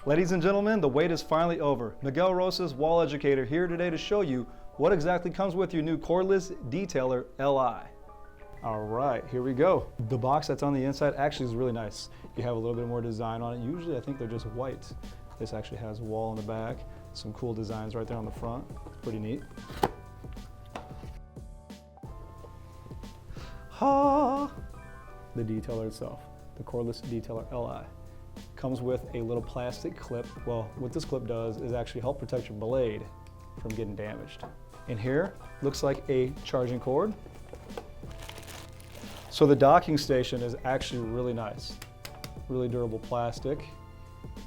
Ladies and gentlemen, the wait is finally over. Miguel Rosas, Wahl Educator, here today to show you what exactly comes with your new Cordless Detailer Li. All right, here we go. The box that's on the inside actually is really nice. You have a little bit more design on it. Usually I think they're just white. This actually has Wahl in the back, some cool designs right there on the front. It's pretty neat. The detailer itself, the Cordless Detailer Li. Comes with a little plastic clip. Well, what this clip does is actually help protect your blade from getting damaged. And here, looks like a charging cord. So the docking station is actually really nice. Really durable plastic.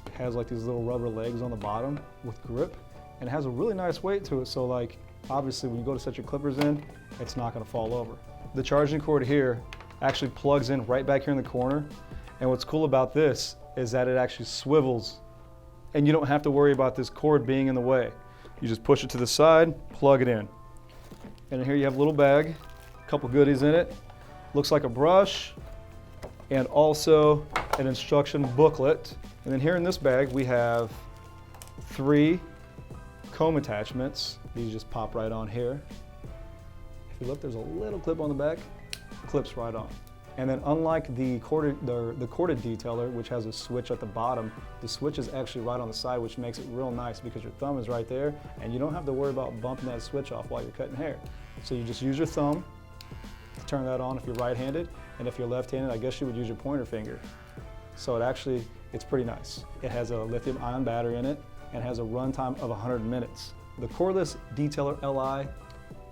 It has like these little rubber legs on the bottom with grip, and it has a really nice weight to it, so like, obviously when you go to set your clippers in, it's not gonna fall over. The charging cord here actually plugs in right back here in the corner, and what's cool about this is that it actually swivels, and you don't have to worry about this cord being in the way. You just push it to the side, plug it in. And here you have a little bag, a couple goodies in it. Looks like a brush, and also an instruction booklet. And then here in this bag, we have 3 comb attachments. These just pop right on here. If you look, there's a little clip on the back, clips right on. And then unlike the corded detailer, which has a switch at the bottom, the switch is actually right on the side, which makes it real nice because your thumb is right there, and you don't have to worry about bumping that switch off while you're cutting hair. So you just use your thumb to turn that on if you're right-handed, and if you're left-handed, I guess you would use your pointer finger. So it's pretty nice. It has a lithium-ion battery in it, and has a runtime of 100 minutes. The Cordless Detailer Li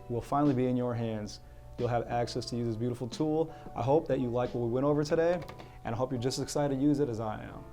will finally be in your hands. You'll have access to use this beautiful tool. I hope that you like what we went over today, and I hope you're just as excited to use it as I am.